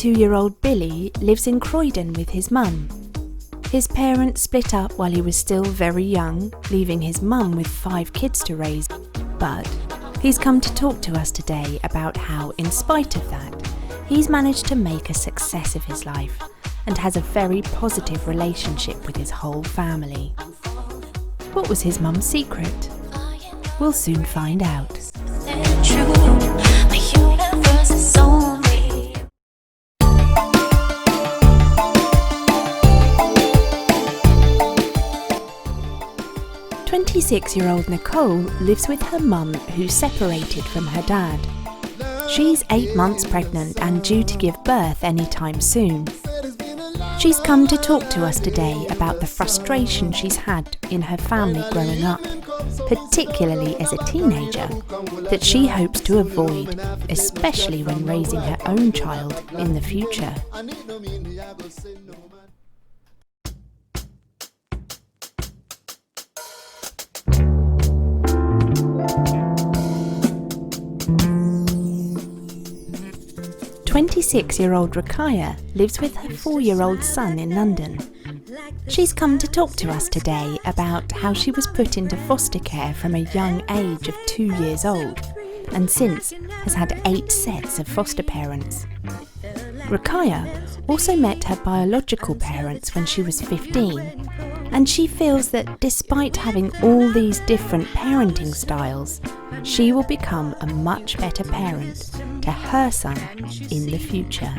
22-year-old Billy lives in Croydon with his mum. His parents split up while he was still very young, leaving his mum with 5 kids to raise. But he's come to talk to us today about how, in spite of that, he's managed to make a success of his life and has a very positive relationship with his whole family. What was his mum's secret? We'll soon find out. 26-year-old Nicole lives with her mum, who's separated from her dad. She's 8 months pregnant and due to give birth anytime soon. She's come to talk to us today about the frustration she's had in her family growing up, particularly as a teenager, that she hopes to avoid, especially when raising her own child in the future. "26-year-old Rakaya lives with her 4-year-old son in London. She's come to talk to us today about how she was put into foster care from a young age of 2 years old, and since has had 8 sets of foster parents. Rakaya also met her biological parents when she was 15, and she feels that despite having all these different parenting styles, she will become a much better parent to her son in the future."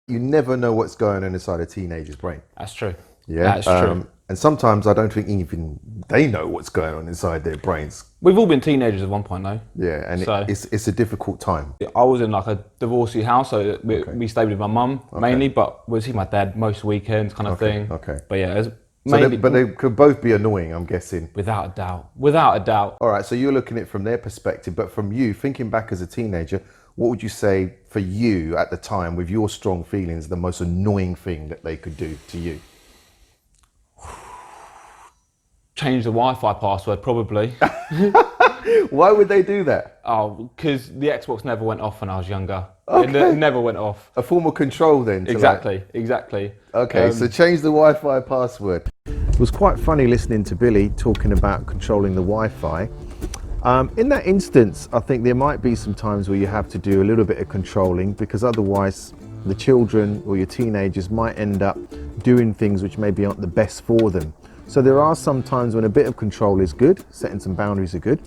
You never know what's going on inside a teenager's brain. That's true. Yeah, that's true. And sometimes I don't think even they know what's going on inside their brains. We've all been teenagers at one point, though. Yeah, and So- it's a difficult time. I was in like a divorcee house, so we stayed with my mum mainly, but we'd see my dad most weekends, kind of thing. Okay. But yeah, it's So mainly, but they could both be annoying, I'm guessing. without a doubt. Without a doubt. All right, so you're looking at it from their perspective, but from you, thinking back as a teenager, what would you say for you at the time, with your strong feelings, the most annoying thing that they could do to you? Change the Wi-Fi password, probably. Why would they do that? Oh, because the Xbox never went off when I was younger. Okay. It never went off. A form of control then? To Exactly. Okay, so change the Wi-Fi password. It was quite funny listening to Billy talking about controlling the Wi-Fi. In that instance, I think there might be some times where you have to do a little bit of controlling, because otherwise the children or your teenagers might end up doing things which maybe aren't the best for them. So there are some times when a bit of control is good, setting some boundaries are good,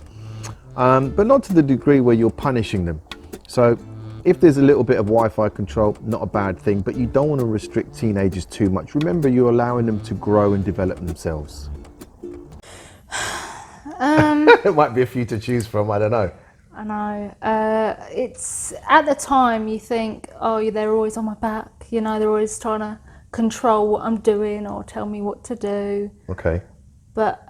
but not to the degree where you're punishing them. So if there's a little bit of Wi-Fi control, not a bad thing, but you don't want to restrict teenagers too much. Remember, you're allowing them to grow and develop themselves. There might be a few to choose from, I don't know. I know. It's at the time you think, oh, they're always on my back. You know, they're always trying to control what I'm doing or tell me what to do. Okay. But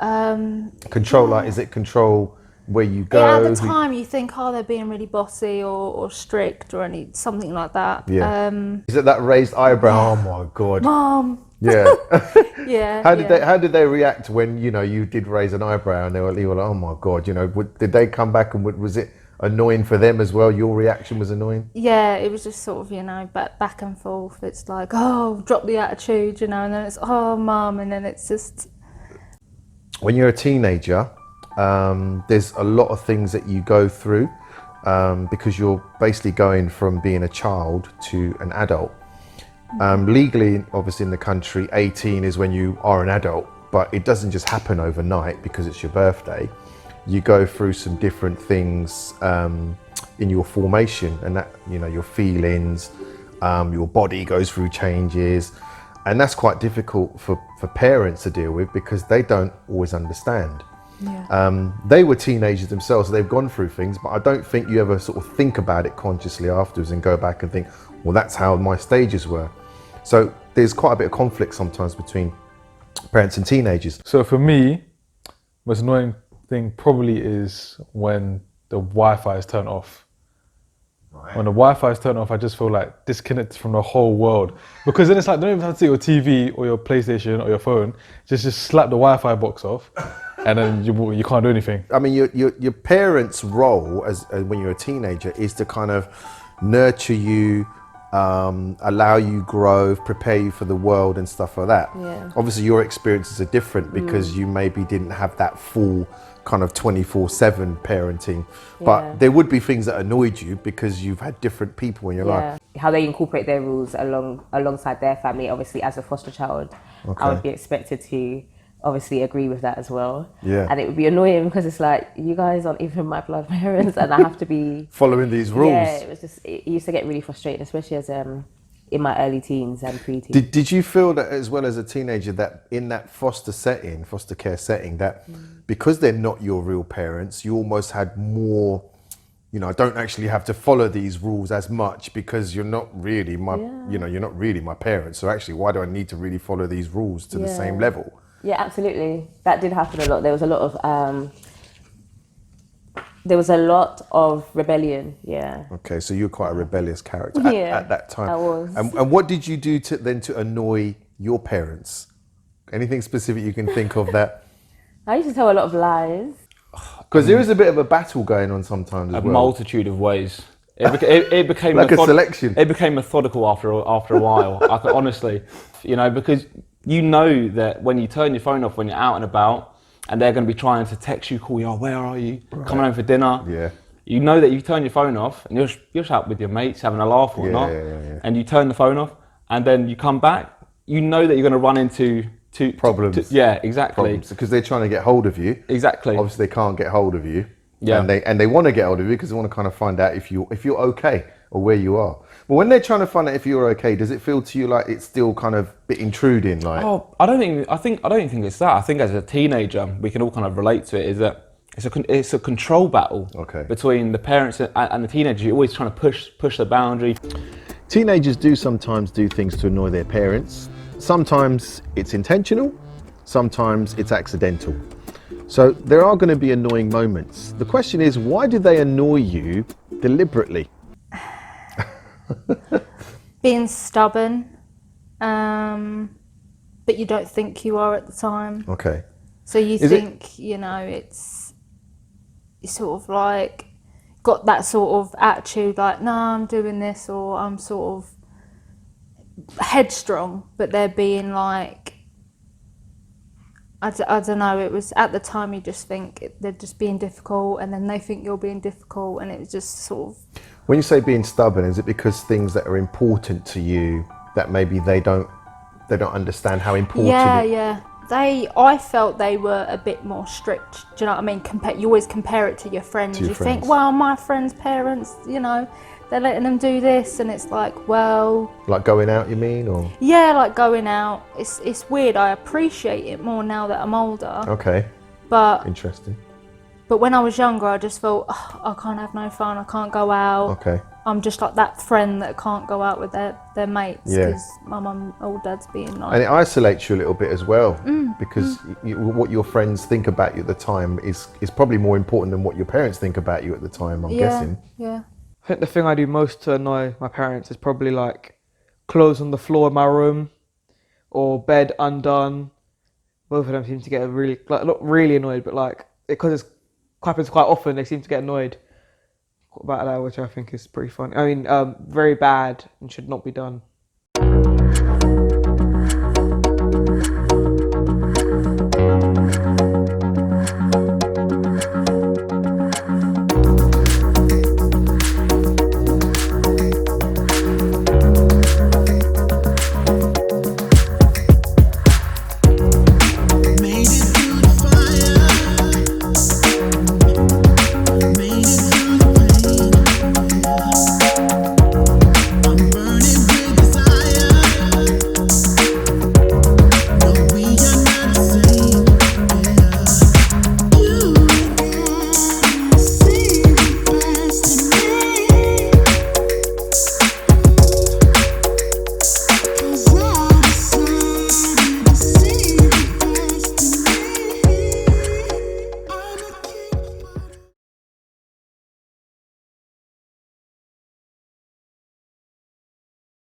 Control, like, is it control where you go? yeah, at the time you think, oh, they're being really bossy or strict or something like that. Yeah. Is it that raised eyebrow? Oh my God. Mom. Yeah. Yeah. How did they react when you did raise an eyebrow and they were like, oh my God, did they come back and was it annoying for them as well? Your reaction was annoying? Yeah, it was just sort of, back and forth. It's like, oh, drop the attitude, and then it's, oh, Mum, and then it's just. When you're a teenager, there's a lot of things that you go through because you're basically going from being a child to an adult. Legally, obviously in the country, 18 is when you are an adult, but it doesn't just happen overnight because it's your birthday. You go through some different things in your formation, and that, your feelings, your body goes through changes, and that's quite difficult for parents to deal with because they don't always understand. Yeah. They were teenagers themselves, so they've gone through things, but I don't think you ever sort of think about it consciously afterwards and go back and think, well, that's how my stages were. So there's quite a bit of conflict sometimes between parents and teenagers. So for me, most annoying thing probably is when the Wi-Fi is turned off. Right. When the Wi-Fi is turned off, I just feel like disconnected from the whole world. Because then it's like, don't even have to see your TV or your PlayStation or your phone. Just slap the Wi-Fi box off and then you can't do anything. I mean, your parents' role as when you're a teenager is to kind of nurture you, allow you grow, prepare you for the world and stuff like that. Yeah. Obviously, your experiences are different because you maybe didn't have that full kind of 24/7 parenting, but Yeah. there would be things that annoyed you because you've had different people in your life. How they incorporate their rules alongside their family. Obviously, as a foster child, I would be expected to obviously agree with that as well. Yeah. And it would be annoying because it's like, you guys aren't even my blood parents, and I have to be Following these rules. Yeah, it used to get really frustrating, especially as in my early teens and pre-teens. Did you feel that as well as a teenager that in that foster care setting, that because they're not your real parents, you almost had more, I don't actually have to follow these rules as much because you're not really you're not really my parents. So actually, why do I need to really follow these rules to the same level? Yeah, absolutely. That did happen a lot. There was a lot of rebellion. Yeah. Okay, so you're quite a rebellious character at that time. I was. And what did you do to annoy your parents? Anything specific you can think of that? I used to tell a lot of lies. Because there is a bit of a battle going on sometimes as A well. multitude of ways. It became Like a selection. It became methodical after a while. I could, honestly, because you know that when you turn your phone off when you're out and about, and they're going to be trying to text you, call you, oh, where are you? Coming home for dinner. Yeah. You know that you turn your phone off and you're just out with your mates having a laugh or not, and you turn the phone off, and then you come back. You know that you're going to run into problems. Yeah, exactly. Because they're trying to get hold of you. Exactly. Obviously, they can't get hold of you. Yeah. And they want to get hold of you because they want to kind of find out if you're okay or where you are. But when they're trying to find out if you're okay, does it feel to you like it's still kind of a bit intruding? Like, Oh, I don't think it's that. I think as a teenager, we can all kind of relate to it. Is that it's a control battle between the parents and the teenagers. You're always trying to push the boundary. teenagers do sometimes do things to annoy their parents. Sometimes it's intentional, sometimes it's accidental. So there are going to be annoying moments. The question is, why do they annoy you deliberately? Being stubborn, but you don't think you are at the time. Okay. So you think, it's sort of like got that sort of attitude, like, no, I'm doing this, or I'm sort of headstrong, but they're being like, I don't know, it was at the time you just think they're just being difficult, and then they think you're being difficult, and it was just sort of... When you say being stubborn, is it because things that are important to you that maybe they don't understand how important Yeah. I felt they were a bit more strict. Do you know what I mean? You always compare it to your friends. You think, well, my friends' parents, they're letting them do this, and it's like, well... Like going out, you mean, or...? Yeah, like going out. It's weird. I appreciate it more now that I'm older. Okay. But... Interesting. But when I was younger, I just felt, I can't have no fun, I can't go out. Okay. I'm just like that friend that can't go out with their mates because my mum or dad's being like... And it isolates you a little bit as well, because what your friends think about you at the time is probably more important than what your parents think about you at the time, I'm guessing. Yeah. I think the thing I do most to annoy my parents is probably like clothes on the floor in my room or bed undone. Both of them seem to get really, like, not really annoyed, but like, because it happens quite often, they seem to get annoyed about that, which I think is pretty funny. I mean, very bad and should not be done.